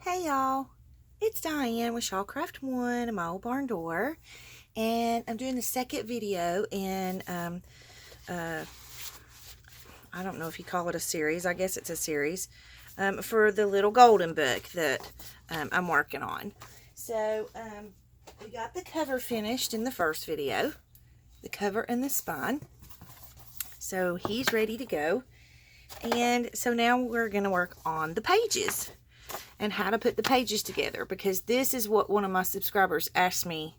Hey y'all, it's Diane with Shawcraft One and my old barn door, and I'm doing the second video in I don't know if you call it a series. I guess it's a series for the little golden book that I'm working on. So we got the cover finished in the first video, the cover and the spine. So he's ready to go, and so now we're going to work on the pages and how to put the pages together, because this is what one of my subscribers asked me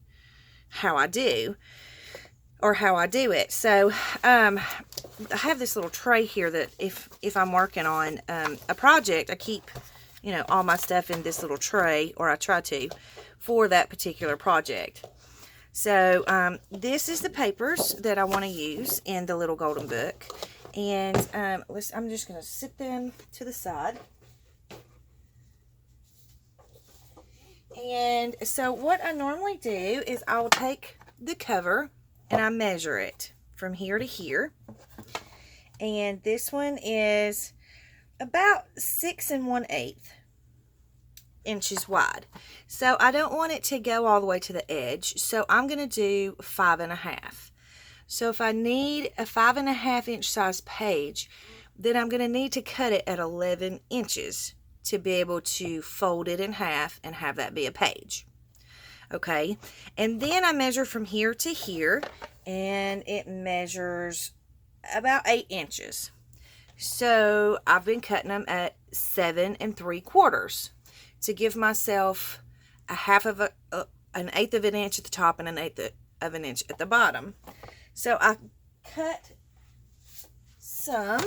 how I do it. So I have this little tray here that if I'm working on a project, I keep all my stuff in this little tray, or I try to, for that particular project. So this is the papers that I want to use in the little golden book, and I'm just going to sit them to the side. And so what I normally do is I will take the cover and I measure it from here to here. And this one is about 6 1/8 inches wide. So I don't want it to go all the way to the edge. So I'm going to do 5 1/2. So if I need a 5 1/2 inch size page, then I'm going to need to cut it at 11 inches. To be able to fold it in half and have that be a page. Okay, and then I measure from here to here, and it measures about 8 inches. So I've been cutting them at 7 3/4 to give myself a half of an eighth of an inch at the top and an eighth of an inch at the bottom. So I cut some.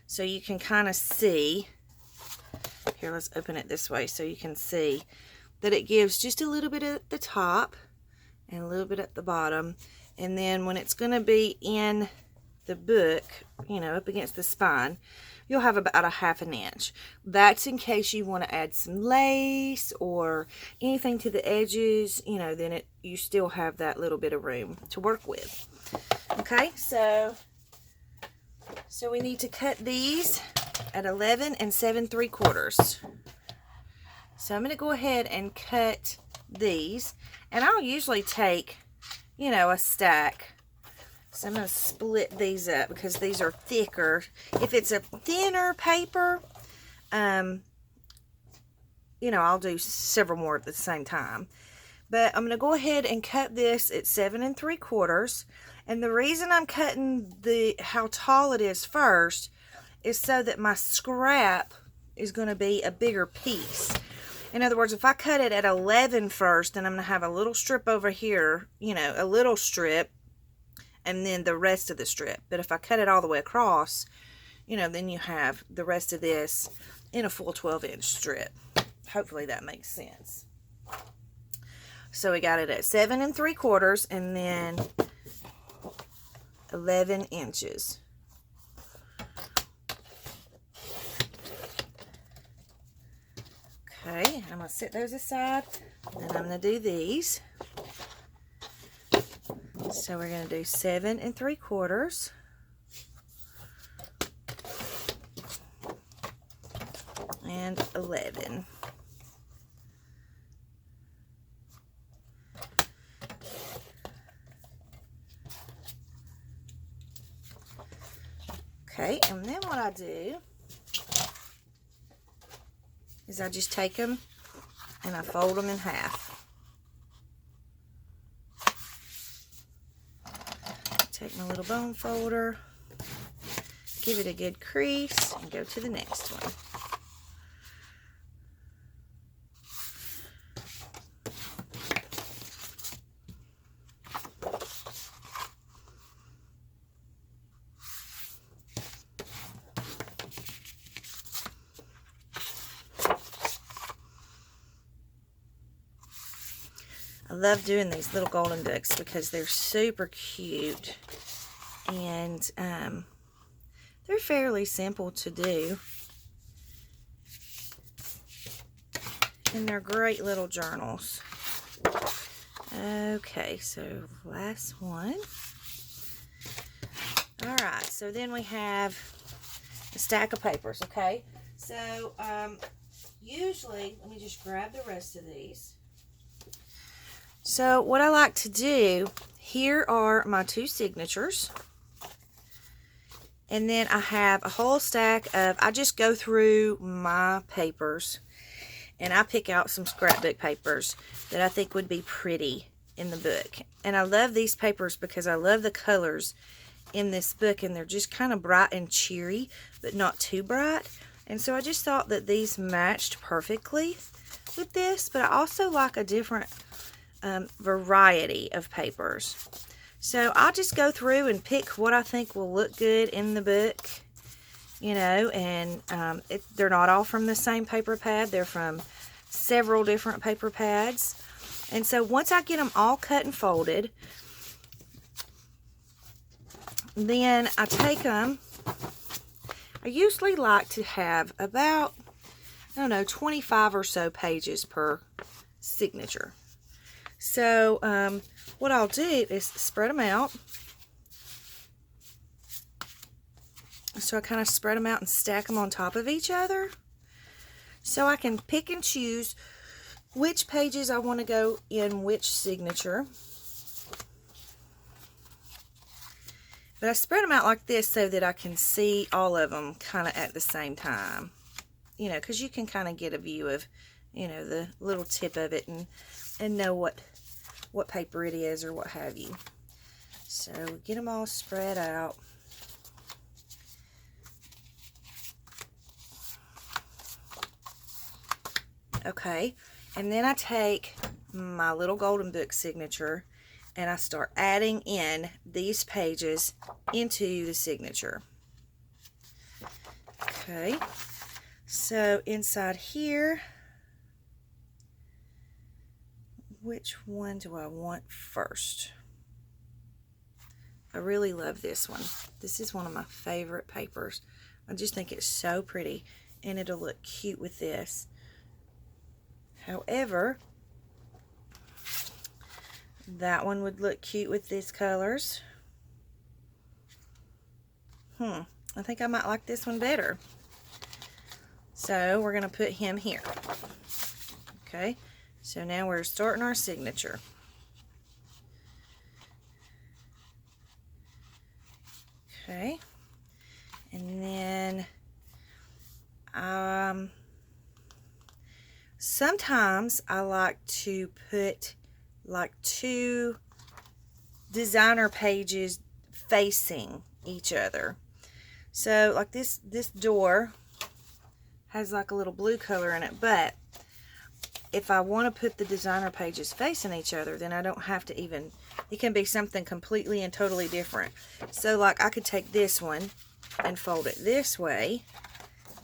So you can kind of see, here, let's open it this way so you can see that it gives just a little bit at the top and a little bit at the bottom. And then when it's going to be in the book, up against the spine, you'll have about a 1/2 inch. That's in case you want to add some lace or anything to the edges, then you still have that little bit of room to work with. Okay, so we need to cut these at 11 7 3/4. So I'm going to go ahead and cut these. And I'll usually take, a stack. So I'm going to split these up because these are thicker. If it's a thinner paper, I'll do several more at the same time. But I'm going to go ahead and cut this at 7 3/4. And the reason I'm cutting how tall it is first is so that my scrap is going to be a bigger piece. In other words, if I cut it at 11 first, then I'm going to have a little strip over here, a little strip, and then the rest of the strip. But if I cut it all the way across, then you have the rest of this in a full 12-inch strip. Hopefully that makes sense. So we got it at 7 3/4, and then 11 inches. Okay, I'm going to set those aside, and I'm going to do these. So we're going to do 7 3/4. And 11. Okay, and then what I do is I just take them and I fold them in half. Take my little bone folder, give it a good crease, and go to the next one. I love doing these little golden books because they're super cute, and they're fairly simple to do, and they're great little journals. Okay, so last one. All right, so then we have a stack of papers. Okay, so usually, let me just grab the rest of these. So what I like to do, here are my 2 signatures. And then I have a whole stack of, I just go through my papers and I pick out some scrapbook papers that I think would be pretty in the book. And I love these papers because I love the colors in this book, and they're just kind of bright and cheery, but not too bright. And so I just thought that these matched perfectly with this, but I also like a different variety of papers. So I'll just go through and pick what I think will look good in the book, you know, and they're not all from the same paper pad. They're from several different paper pads. And so once I get them all cut and folded, then I take them. I usually like to have about, I don't know, 25 or so pages per signature. So what I'll do is spread them out. So I kind of spread them out and stack them on top of each other, so I can pick and choose which pages I want to go in which signature. But I spread them out like this so that I can see all of them kind of at the same time. You know, because you can kind of get a view of, you know, the little tip of it and know what paper it is or what have you. So get them all spread out. Okay, and then I take my little golden book signature and I start adding in these pages into the signature. Okay, so inside here, which one do I want first? I really love this one. This is one of my favorite papers. I just think it's so pretty, and it'll look cute with this. However, that one would look cute with these colors. I think I might like this one better. So we're going to put him here. Okay, so now we're starting our signature. Okay, and then sometimes I like to put like 2 designer pages facing each other. So like this door has like a little blue color in it, but if I want to put the designer pages facing each other, then I don't have to even, it can be something completely and totally different. So like I could take this one and fold it this way,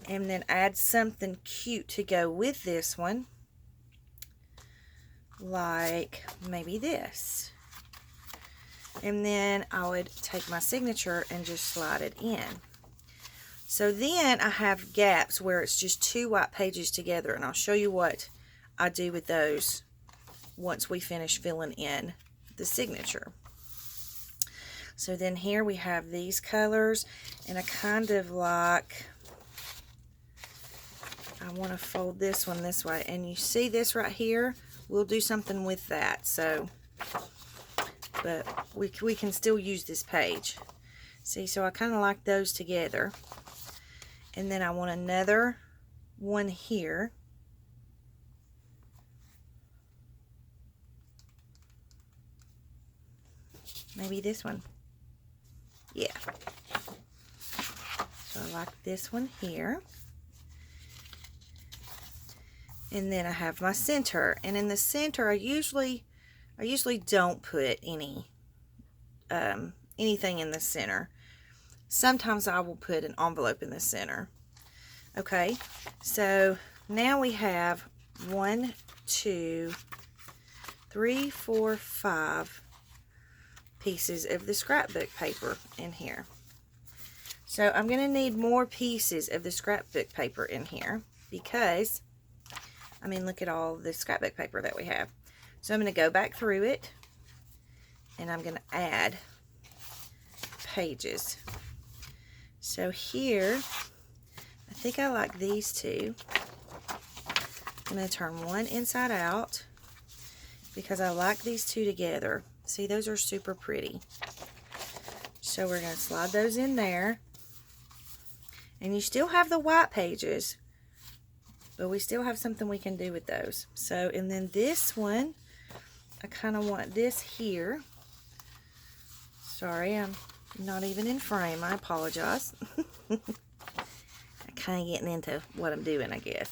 and then add something cute to go with this one, like maybe this. And then I would take my signature and just slide it in. So then I have gaps where it's just 2 white pages together, and I'll show you what I do with those once we finish filling in the signature. So then here we have these colors, and I kind of like, I want to fold this one this way, and you see this right here, we'll do something with that. So, but we can still use this page. See, so I kind of like those together. And then I want another one here. Maybe this one. Yeah. So I like this one here. And then I have my center. And in the center, I usually don't put any anything in the center. Sometimes I will put an envelope in the center. Okay, so now we have 1, 2, 3, 4, 5 pieces of the scrapbook paper in here. So I'm going to need more pieces of the scrapbook paper in here because, I mean, look at all the scrapbook paper that we have. So I'm going to go back through it, and I'm going to add pages. So here, I think I like these 2. I'm going to turn one inside out because I like these two together. See, those are super pretty. So we're going to slide those in there. And you still have the white pages, but we still have something we can do with those. So, and then this one, I kind of want this here. Sorry, I'm not even in frame. I apologize. I'm kind of getting into what I'm doing, I guess.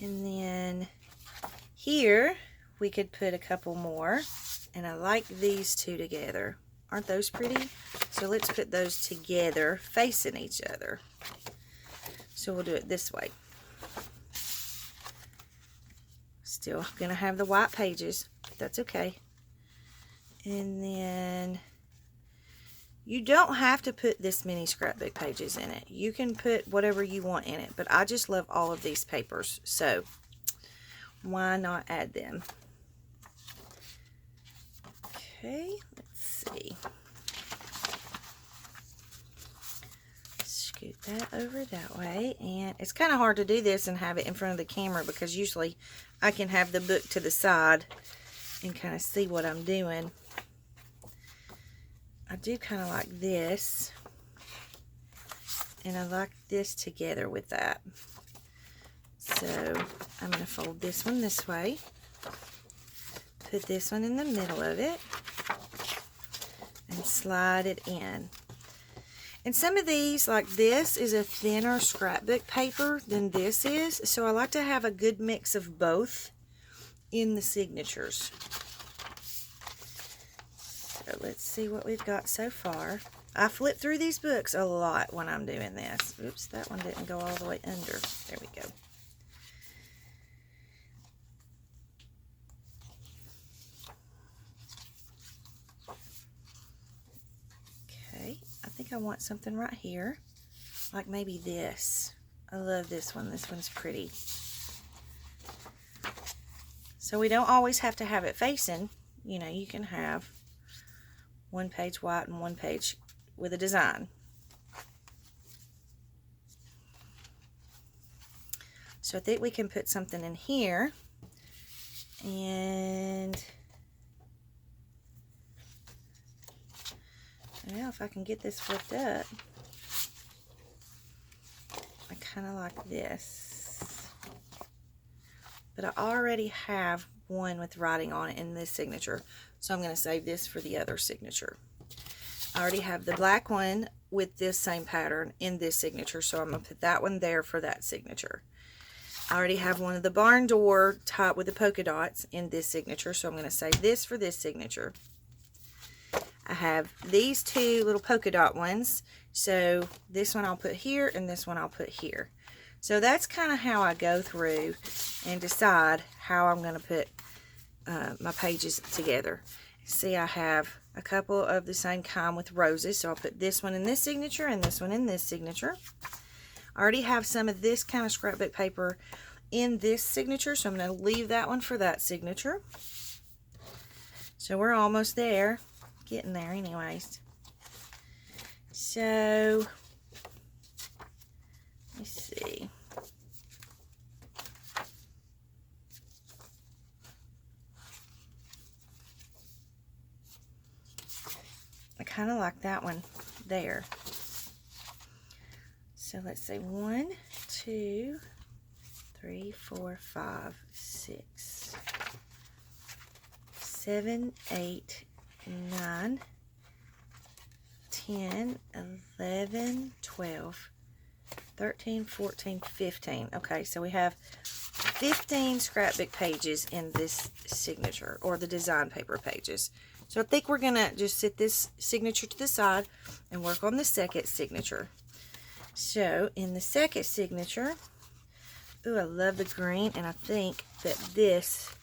And then here, we could put a couple more. And I like these two together. Aren't those pretty? So let's put those together, facing each other. So we'll do it this way. Still going to have the white pages, but that's okay. And then you don't have to put this many scrapbook pages in it. You can put whatever you want in it, but I just love all of these papers, so why not add them? Okay, let's see. Scoot that over that way, and it's kind of hard to do this and have it in front of the camera because usually I can have the book to the side and kind of see what I'm doing. I do kind of like this, and I like this together with that. So I'm going to fold this one this way, put this one in the middle of it, and slide it in. And some of these, like this, is a thinner scrapbook paper than this is, so I like to have a good mix of both in the signatures. So let's see what we've got so far. I flip through these books a lot when I'm doing this. Oops, that one didn't go all the way under. There we go. Okay, I think I want something right here, like maybe this. I love this one. This one's pretty. So we don't always have to have it facing. You know, you can have one page white and one page with a design. So I think we can put something in here, and well, if I can get this flipped up, I kind of like this, but I already have one with writing on it in this signature, so I'm going to save this for the other signature. I already have the black one with this same pattern in this signature, so I'm going to put that one there for that signature. I already have one of the barn door type with the polka dots in this signature, so I'm going to save this for this signature. I have these two little polka dot ones, so this one I'll put here and this one I'll put here. So that's kind of how I go through and decide how I'm going to put my pages together. See, I have a couple of the same kind with roses, so I'll put this one in this signature and this one in this signature. I already have some of this kind of scrapbook paper in this signature, so I'm going to leave that one for that signature. So we're almost there, getting there anyways. So let's see. I kind of like that one there. So let's say 1, 2, 3, 4, 5, 6, 7, 8, 9, 10, 11, 12, 13, 14, 15. Okay, so we have 15 scrapbook pages in this signature, or the design paper pages. So I think we're going to just set this signature to the side and work on the second signature. So in the second signature, ooh, I love the green, and I think that this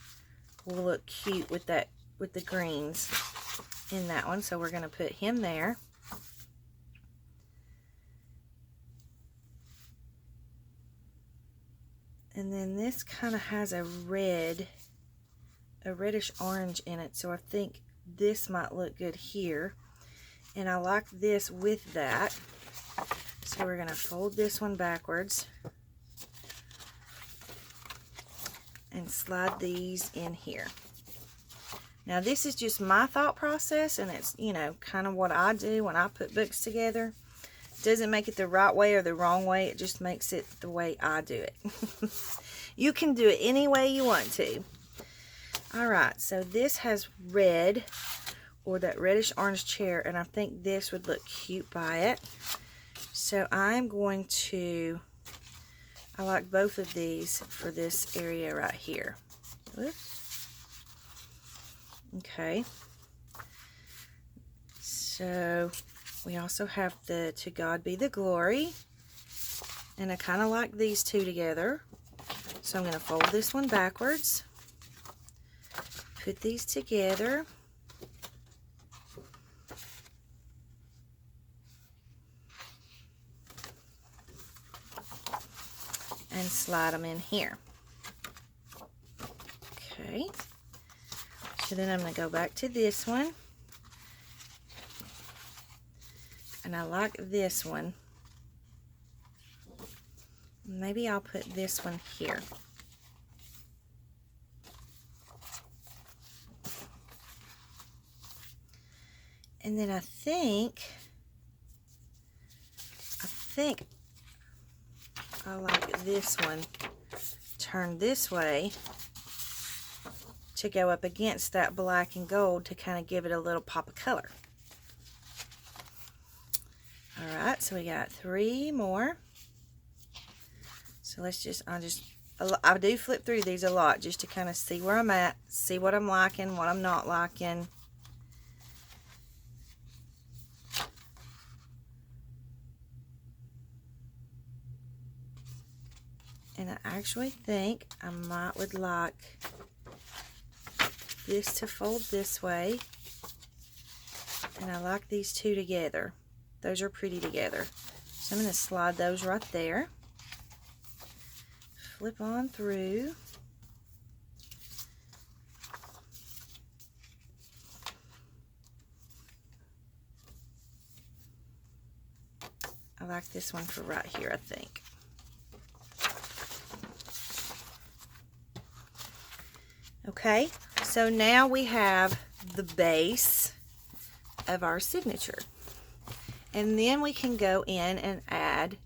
will look cute with that, with the greens in that one. So we're going to put him there. And then this kind of has a red, a reddish orange in it, so I think this might look good here. And I like this with that. So we're going to fold this one backwards. and slide these in here. Now this is just my thought process, and it's, you know, kind of what I do when I put books together. It doesn't make it the right way or the wrong way, it just makes it the way I do it. You can do it any way you want to. Alright, so this has red, or that reddish orange chair, and I think this would look cute by it. So I'm going to, I like both of these for this area right here. Whoops. Okay, so we also have the To God Be the Glory, and I kind of like these two together, so I'm going to fold this one backwards, put these together, and slide them in here. Okay. So then I'm going to go back to this one, and I like this one. Maybe I'll put this one here. And then I think I like this one turned this way to go up against that black and gold to kind of give it a little pop of color. Alright, so we got 3 more. So let's just, I do flip through these a lot just to kind of see where I'm at, see what I'm liking, what I'm not liking. And I actually think I would like this to fold this way, and I like these two together. Those are pretty together. So I'm going to slide those right there, flip on through, I like this one for right here, I think. Okay, so now we have the base of our signature. And then we can go in and add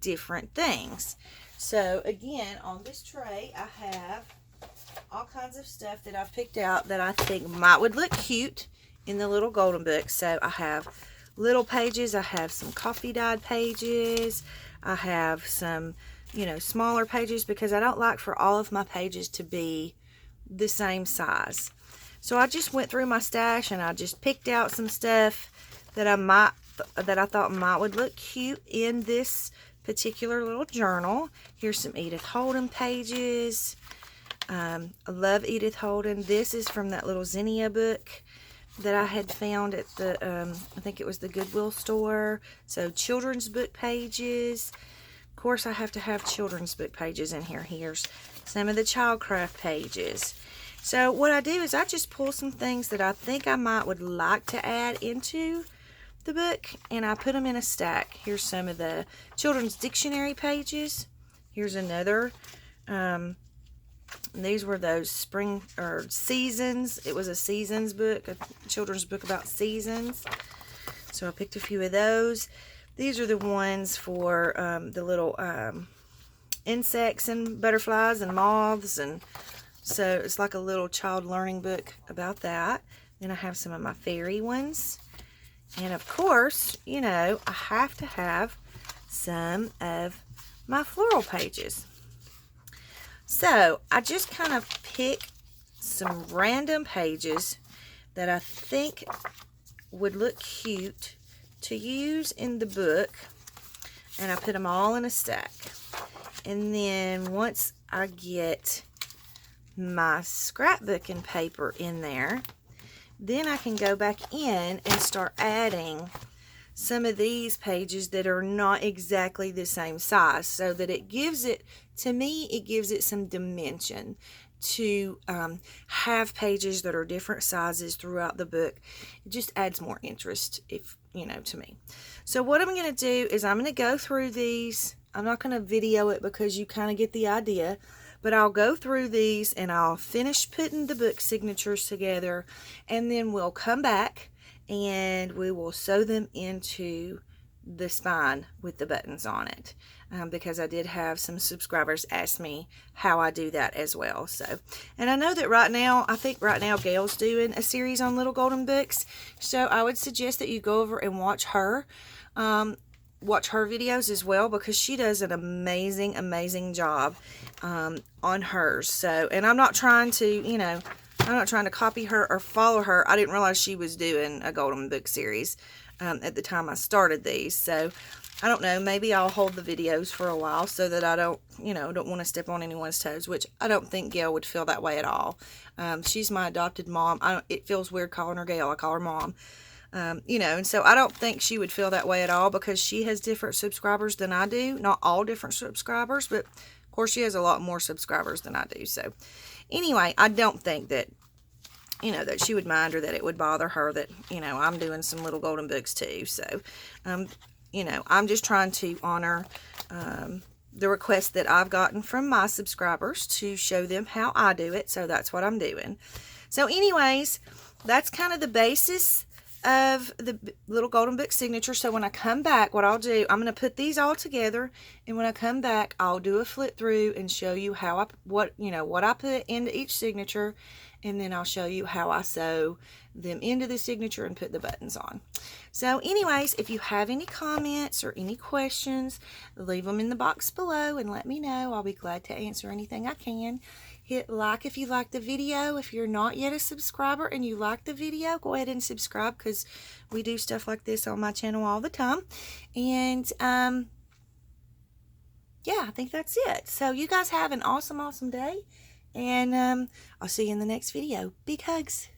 different things. So again, on this tray, I have all kinds of stuff that I've picked out that I think would look cute in the little golden book. So I have little pages, I have some coffee dyed pages, I have some, you know, smaller pages, because I don't like for all of my pages to be the same size. So I just went through my stash and I just picked out some stuff that I thought would look cute in this particular little journal. Here's some Edith Holden pages. I love Edith Holden. This is from that little Zinnia book that I had found at the I think it was the Goodwill store. So children's book pages. Of course I have to have children's book pages in here. Here's some of the Childcraft pages. So what I do is I just pull some things that I think I would like to add into the book, and I put them in a stack. Here's some of the children's dictionary pages. Here's another. These were those spring or seasons. It was a seasons book, a children's book about seasons. So I picked a few of those. These are the ones for the little insects and butterflies and moths, and so it's like a little child learning book about that. Then I have some of my fairy ones, and of course, you know, I have to have some of my floral pages. So I just kind of pick some random pages that I think would look cute to use in the book, and I put them all in a stack. And then once I get my scrapbooking paper in there, then I can go back in and start adding some of these pages that are not exactly the same size, so that it gives it, to me, it gives it some dimension to have pages that are different sizes throughout the book. It just adds more interest, if you know, to me. So what I'm going to do is I'm going to go through these. I'm not going to video it because you kind of get the idea, But I'll go through these and I'll finish putting the book signatures together, and then we'll come back and we will sew them into the spine with the buttons on it, because I did have some subscribers ask me how I do that as well. So, and I know that I think right now Gail's doing a series on Little Golden Books, so I would suggest that you go over and watch her videos as well, because she does an amazing job on hers. So, and I'm not trying to, I'm not trying to copy her or follow her. I didn't realize she was doing a Golden Book series at the time I started these. So, I don't know, maybe I'll hold the videos for a while so that I don't, don't want to step on anyone's toes, which I don't think Gail would feel that way at all. She's my adopted mom. It feels weird calling her Gail. I call her Mom. And so I don't think she would feel that way at all, because she has different subscribers than I do. Not all different subscribers, but of course she has a lot more subscribers than I do. So anyway, I don't think that, that she would mind, or that it would bother her that, I'm doing some Little Golden Books too. So, I'm just trying to honor the request that I've gotten from my subscribers to show them how I do it. So that's what I'm doing. So anyways, that's kind of the basis of the Little Golden Book signature. So when I come back, what I'll do, I'm going to put these all together, and when I come back, I'll do a flip through and show you how what I put into each signature, and then I'll show you how I sew them into the signature and put the buttons on. So anyways, if you have any comments or any questions, leave them in the box below and let me know. I'll be glad to answer anything I can. Hit like if you like the video. If you're not yet a subscriber and you like the video, go ahead and subscribe, because we do stuff like this on my channel all the time. And yeah, I think that's it. So you guys have an awesome day, and I'll see you in the next video. Big hugs.